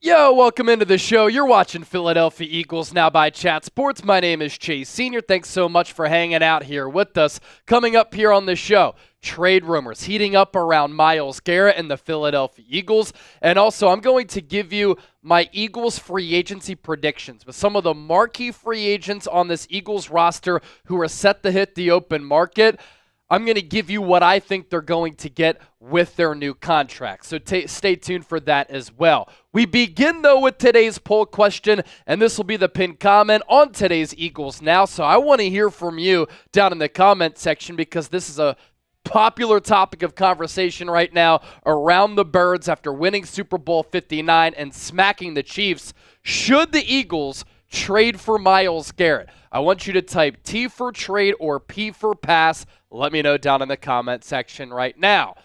Yo, welcome into the show. You're watching Philadelphia Eagles Now by Chat Sports. My name is Chase Sr. Thanks so much for hanging out here with us. Coming up here on the show, trade rumors heating up around Myles Garrett and the Philadelphia Eagles. And also, I'm going to give you my Eagles free agency predictions with some of the marquee free agents on this Eagles roster who are set to hit the open market. I'm going to give you what I think they're going to get with their new contract. So stay tuned for that as well. We begin, though, with today's poll question, and this will be the pinned comment on today's Eagles Now. So I want to hear from you down in the comment section because this is a popular topic of conversation right now around the Birds after winning Super Bowl 59 and smacking the Chiefs. Should the Eagles trade for Myles Garrett? I want you to type T for trade or P for pass. Let me know down in the comment section right now.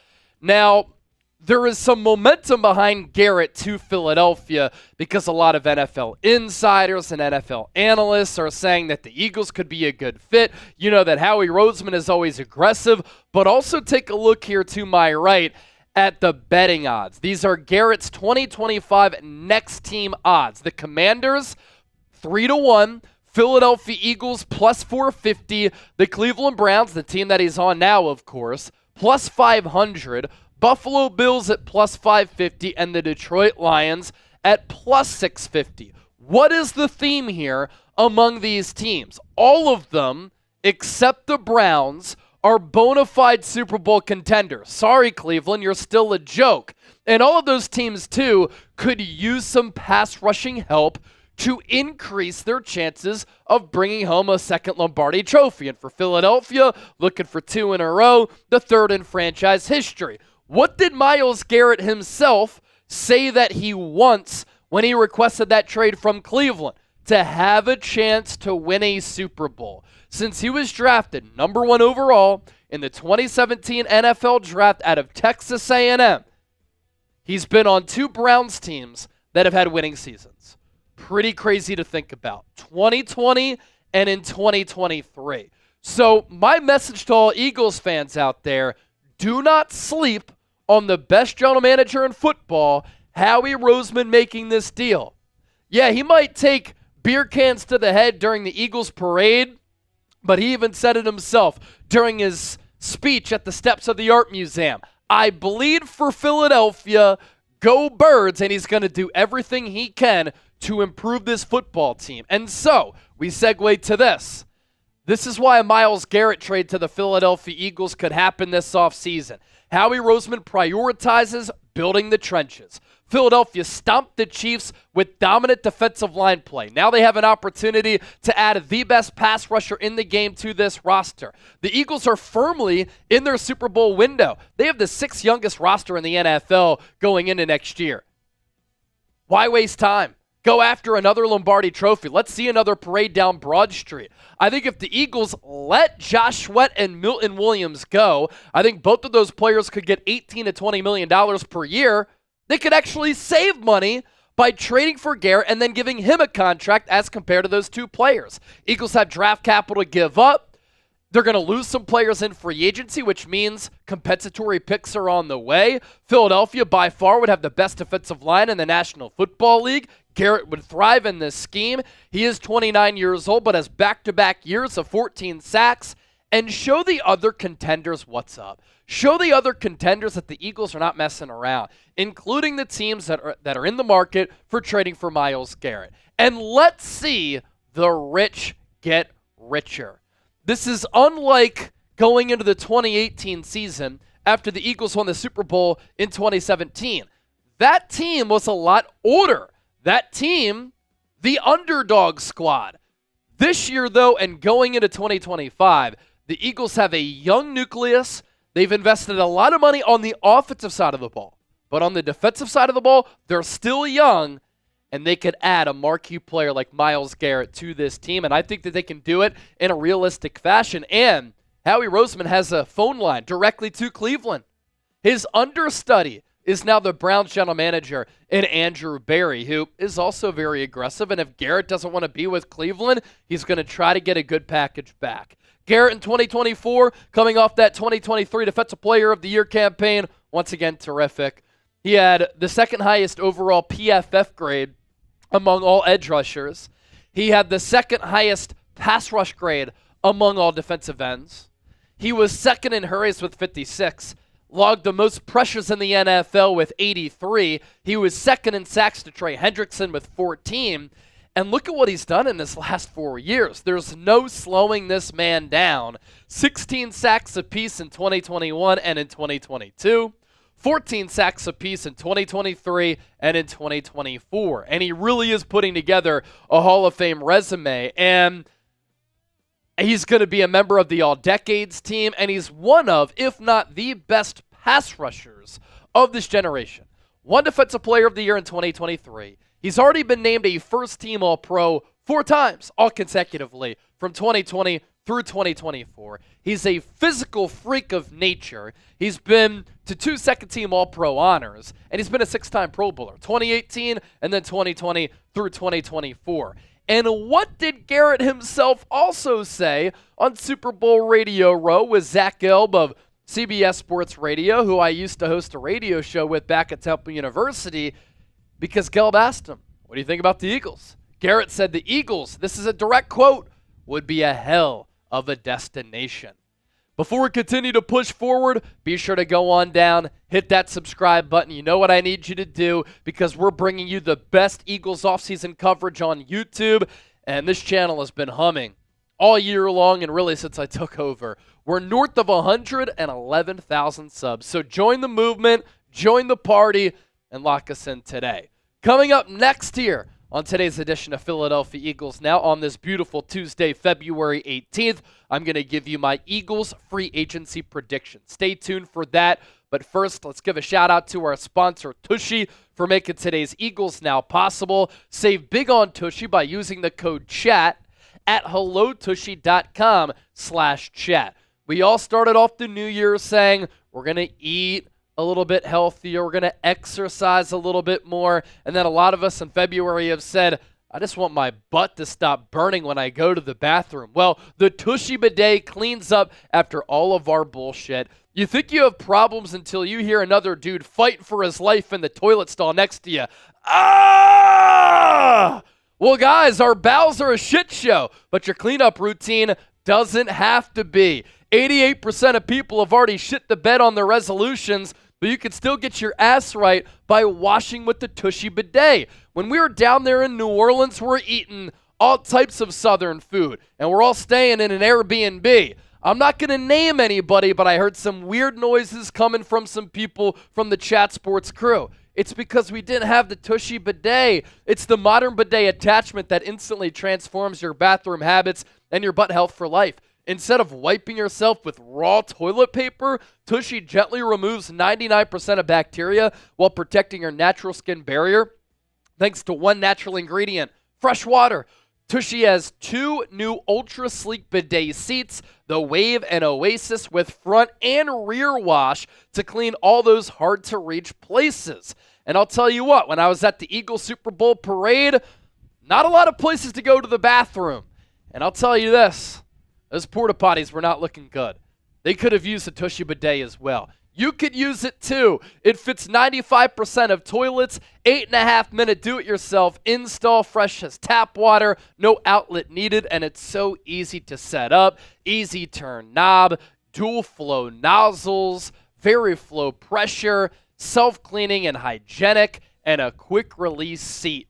Now, there is some momentum behind Garrett to Philadelphia because a lot of NFL insiders and NFL analysts are saying that the Eagles could be a good fit. You know that Howie Roseman is always aggressive, but also take a look here to my right at the betting odds. These are Garrett's 2025 next team odds. The Commanders, 3-1. Philadelphia Eagles, plus 450. The Cleveland Browns, the team that he's on now, of course, plus 500. Buffalo Bills at plus 550. And the Detroit Lions at plus 650. What is the theme here among these teams? All of them, except the Browns, are bona fide Super Bowl contenders. Sorry, Cleveland, you're still a joke. And all of those teams, too, could use some pass rushing help to increase their chances of bringing home a second Lombardi trophy. And for Philadelphia, looking for 2 in a row, the third in franchise history. What did Myles Garrett himself say that he wants when he requested that trade from Cleveland? To have a chance to win a Super Bowl. Since he was drafted number 1 overall in the 2017 NFL Draft out of Texas A&M, he's been on 2 Browns teams that have had winning seasons. Pretty crazy to think about. 2020 and in 2023. So my message to all Eagles fans out there, do not sleep on the best general manager in football, Howie Roseman, making this deal. Yeah, he might take beer cans to the head during the Eagles parade, but he even said it himself during his speech at the steps of the Art Museum. I bleed for Philadelphia, go Birds, and he's going to do everything he can to improve this football team. And so, we segue to this. This is why a Myles Garrett trade to the Philadelphia Eagles could happen this offseason. Howie Roseman prioritizes building the trenches. Philadelphia stomped the Chiefs with dominant defensive line play. Now they have an opportunity to add the best pass rusher in the game to this roster. The Eagles are firmly in their Super Bowl window. They have the 6th youngest roster in the NFL going into next year. Why waste time? Go after another Lombardi trophy. Let's see another parade down Broad Street. I think if the Eagles let Josh Sweat and Milton Williams go, I think both of those players could get $18 to $20 million per year. They could actually save money by trading for Garrett and then giving him a contract as compared to those 2 players. Eagles have draft capital to give up. They're going to lose some players in free agency, which means compensatory picks are on the way. Philadelphia, by far, would have the best defensive line in the National Football League. Garrett would thrive in this scheme. He is 29 years old, but has back-to-back years of 14 sacks. And show the other contenders what's up. Show the other contenders that the Eagles are not messing around, including the teams that are in the market for trading for Myles Garrett. And let's see the rich get richer. This is unlike going into the 2018 season after the Eagles won the Super Bowl in 2017. That team was a lot older. That team, the underdog squad. This year, though, and going into 2025, the Eagles have a young nucleus. They've invested a lot of money on the offensive side of the ball. But on the defensive side of the ball, they're still young, and they could add a marquee player like Myles Garrett to this team. And I think that they can do it in a realistic fashion. And Howie Roseman has a phone line directly to Cleveland. His understudy is now the Browns general manager in Andrew Berry, who is also very aggressive. And if Garrett doesn't want to be with Cleveland, he's going to try to get a good package back. Garrett in 2024, coming off that 2023 Defensive Player of the Year campaign, once again, terrific. He had the second highest overall PFF grade among all edge rushers. He had the second highest pass rush grade among all defensive ends. He was second in hurries with 56, logged the most pressures in the NFL with 83. He was second in sacks to Trey Hendrickson with 14. And look at what he's done in his last 4 years. There's no slowing this man down. 16 sacks apiece in 2021 and in 2022. 14 sacks apiece in 2023 and in 2024. And he really is putting together a Hall of Fame resume. And he's going to be a member of the All-Decades team. And he's one of, if not the best pass rushers of this generation. One Defensive Player of the Year in 2023. He's already been named a first-team All-Pro 4 times, all consecutively, from 2020 through 2024. He's a physical freak of nature. He's been to 2 second-team All-Pro honors, and he's been a 6-time Pro Bowler, 2018 and then 2020 through 2024. And what did Garrett himself also say on Super Bowl Radio Row with Zack of CBS Sports Radio, who I used to host a radio show with back at Temple University, because Gelb asked him, what do you think about the Eagles? Garrett said the Eagles, this is a direct quote, would be a hell of a destination. Before we continue to push forward, be sure to go on down, hit that subscribe button. You know what I need you to do, because we're bringing you the best Eagles offseason coverage on YouTube, and this channel has been humming all year long and really since I took over. We're north of 111,000 subs, so join the movement, join the party, and lock us in today. Coming up next here on today's edition of Philadelphia Eagles Now on this beautiful Tuesday, February 18th, I'm going to give you my Eagles free agency prediction. Stay tuned for that. But first, let's give a shout out to our sponsor, Tushy, for making today's Eagles Now possible. Save big on Tushy by using the code CHAT at hellotushy.com/chat. We all started off the new year saying we're going to eat a little bit healthier, we're going to exercise a little bit more, and then a lot of us in February have said, I just want my butt to stop burning when I go to the bathroom. Well, the Tushy bidet cleans up after all of our bullshit. You think you have problems until you hear another dude fighting for his life in the toilet stall next to you. Ah! Well, guys, our bowels are a shit show, but your cleanup routine doesn't have to be. 88% of people have already shit the bed on their resolutions, but you can still get your ass right by washing with the Tushy bidet. When we were down there in New Orleans, we're eating all types of Southern food, and we're all staying in an Airbnb. I'm not going to name anybody, but I heard some weird noises coming from some people from the Chat Sports crew. It's because we didn't have the Tushy bidet. It's the modern bidet attachment that instantly transforms your bathroom habits and your butt health for life. Instead of wiping yourself with raw toilet paper, Tushy gently removes 99% of bacteria while protecting your natural skin barrier. Thanks to one natural ingredient, fresh water. Tushy has 2 new ultra sleek bidet seats, the Wave and Oasis, with front and rear wash to clean all those hard to reach places. And I'll tell you what, when I was at the Eagles Super Bowl parade, not a lot of places to go to the bathroom. And I'll tell you this, those porta potties were not looking good. They could have used a Tushy bidet as well. You could use it too. It fits 95% of toilets, 8.5-minute do-it-yourself install, fresh as tap water, no outlet needed, and it's so easy to set up. Easy turn knob, dual flow nozzles, very flow pressure, self-cleaning and hygienic, and a quick release seat.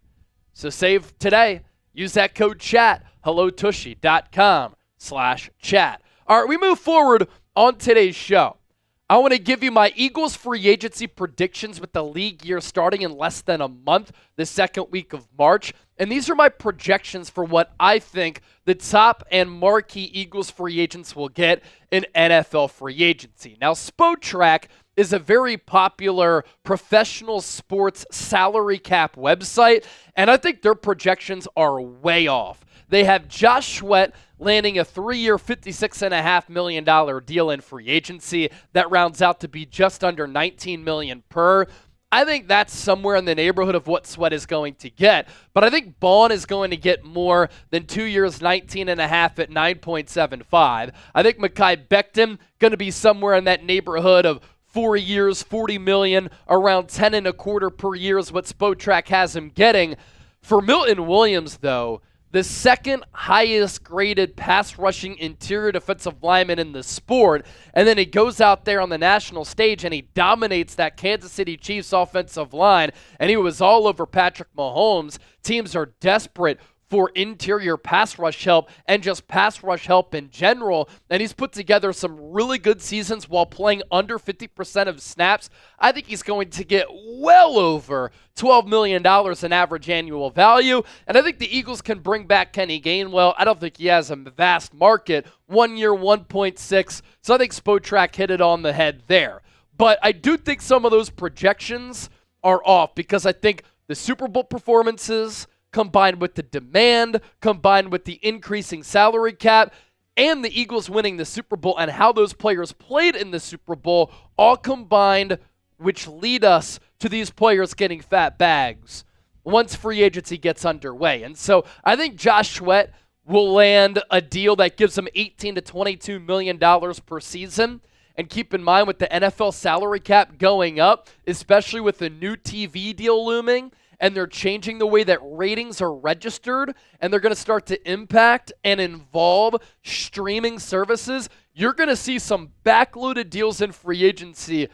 So save today. Use that code CHAT, hellotushy.com/chat. All right, we move forward on today's show. I want to give you my Eagles free agency predictions with the league year starting in less than a month, the second week of March. And these are my projections for what I think the top and marquee Eagles free agents will get in NFL free agency. Now, Spotrac is a very popular professional sports salary cap website, and I think their projections are way off. They have Josh Sweat landing a 3-year, $56.5 million deal in free agency. That rounds out to be just under $19 million per. I think that's somewhere in the neighborhood of what Sweat is going to get. But I think Baun is going to get more than 2 years, $19.5 at $9.75. I think Mekhi Becton going to be somewhere in that neighborhood of 4 years, $40 million, around 10 and a quarter per year is what Spotrac has him getting. For Milton Williams, though, the second highest graded pass rushing interior defensive lineman in the sport, and then he goes out there on the national stage and he dominates that Kansas City Chiefs offensive line, and he was all over Patrick Mahomes. Teams are desperate for interior pass rush help and just pass rush help in general, and he's put together some really good seasons while playing under 50% of snaps. I think he's going to get well over $12 million in average annual value, and I think the Eagles can bring back Kenny Gainwell. I don't think he has a vast market, 1 year, 1.6, so I think Spotrac hit it on the head there. But I do think some of those projections are off because I think the Super Bowl performances combined with the demand, combined with the increasing salary cap, and the Eagles winning the Super Bowl and how those players played in the Super Bowl, all combined, which lead us to these players getting fat bags once free agency gets underway. And so I think Josh Sweat will land a deal that gives him $18 to $22 million per season. And keep in mind, with the NFL salary cap going up, especially with the new TV deal looming, and they're changing the way that ratings are registered, and they're going to start to impact and involve streaming services, you're going to see some backloaded deals in free agency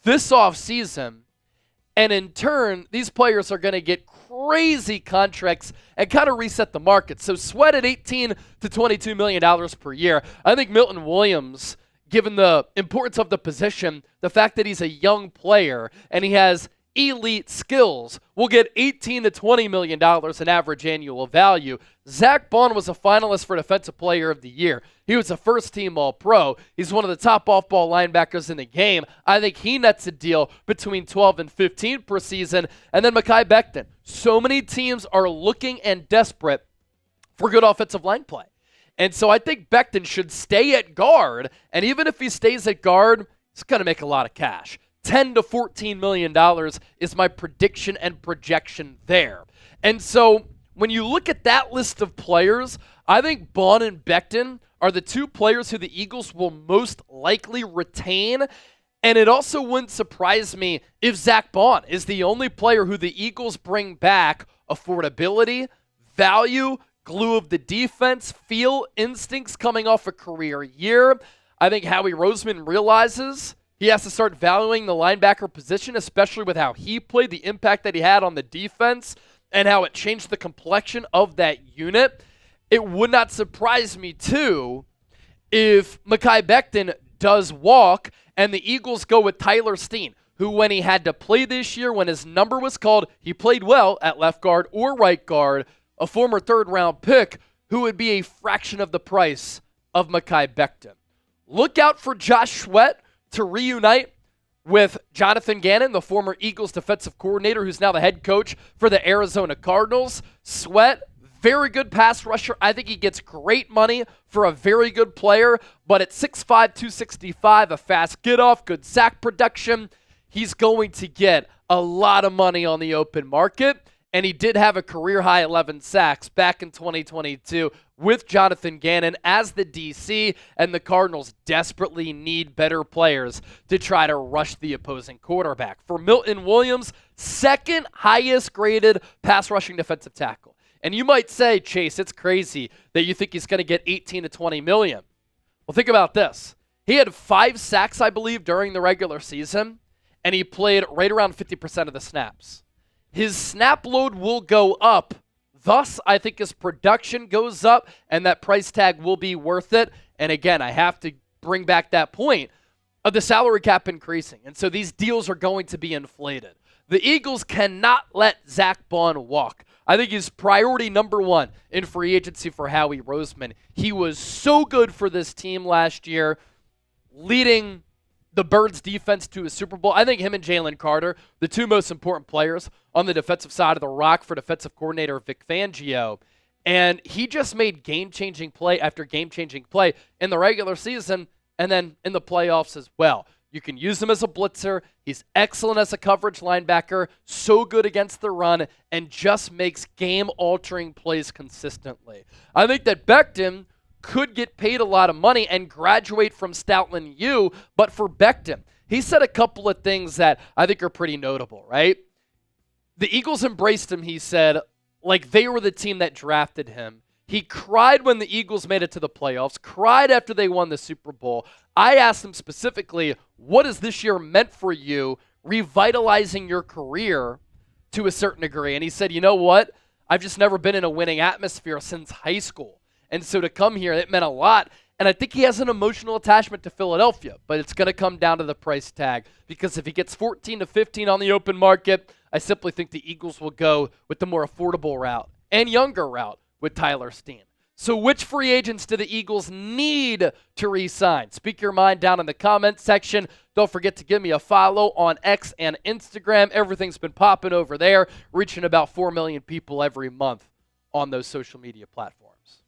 this offseason. And in turn, these players are going to get crazy contracts and kind of reset the market. So Sweat at $18 to $22 million per year. I think Milton Williams, given the importance of the position, the fact that he's a young player and he has elite skills, will get $18 to $20 million in average annual value. Zack Baun was a finalist for Defensive Player of the Year. He was a first-team All-Pro. He's one of the top off-ball linebackers in the game. I think he nets a deal between 12 and 15 per season. And then Mekhi Becton. So many teams are looking and desperate for good offensive line play. And so I think Becton should stay at guard, and even if he stays at guard, he's going to make a lot of cash. $10 to $14 million is my prediction and projection there. And so when you look at that list of players, I think Baun and Becton are the two players who the Eagles will most likely retain. And it also wouldn't surprise me if Zack Baun is the only player who the Eagles bring back affordability, value, glue of the defense, feel, instincts coming off a career year. I think Howie Roseman realizes he has to start valuing the linebacker position, especially with how he played, the impact that he had on the defense, and how it changed the complexion of that unit. It would not surprise me, too, if Mekhi Becton does walk and the Eagles go with Tyler Steen, who, when he had to play this year, when his number was called, he played well at left guard or right guard, a former third-round pick who would be a fraction of the price of Mekhi Becton. Look out for Josh Sweat to reunite with Jonathan Gannon, the former Eagles defensive coordinator, who's now the head coach for the Arizona Cardinals. Sweat, very good pass rusher. I think he gets great money for a very good player, but at 6'5", 265, a fast get-off, good sack production, he's going to get a lot of money on the open market. And he did have a career-high 11 sacks back in 2022 with Jonathan Gannon as the DC, and the Cardinals desperately need better players to try to rush the opposing quarterback. For Milton Williams, second highest graded pass rushing defensive tackle. And you might say, Chase, it's crazy that you think he's going to get 18 to 20 million. Well, think about this. He had 5 sacks, I believe, during the regular season, and he played right around 50% of the snaps. His snap load will go up. Thus, I think his production goes up, and that price tag will be worth it. And again, I have to bring back that point of the salary cap increasing. And so these deals are going to be inflated. The Eagles cannot let Zack Baun walk. I think he's priority number 1 in free agency for Howie Roseman. He was so good for this team last year, leading the Birds defense to a Super Bowl. I think him and Jalen Carter, the two most important players on the defensive side of the rock for defensive coordinator Vic Fangio. And he just made game-changing play after game-changing play in the regular season and then in the playoffs as well. You can use him as a blitzer. He's excellent as a coverage linebacker, so good against the run, and just makes game-altering plays consistently. I think that Becton could get paid a lot of money and graduate from Stoutland U, but for Becton, he said a couple of things that I think are pretty notable, right? The Eagles embraced him, he said, like they were the team that drafted him. He cried when the Eagles made it to the playoffs, cried after they won the Super Bowl. I asked him specifically, what has this year meant for you, revitalizing your career to a certain degree? And he said, you know what? I've just never been in a winning atmosphere since high school. And so to come here, it meant a lot. And I think he has an emotional attachment to Philadelphia, but it's going to come down to the price tag, because if he gets 14 to 15 on the open market, I simply think the Eagles will go with the more affordable route and younger route with Tyler Steen. So which free agents do the Eagles need to re-sign? Speak your mind down in the comments section. Don't forget to give me a follow on X and Instagram. Everything's been popping over there, reaching about 4 million people every month on those social media platforms.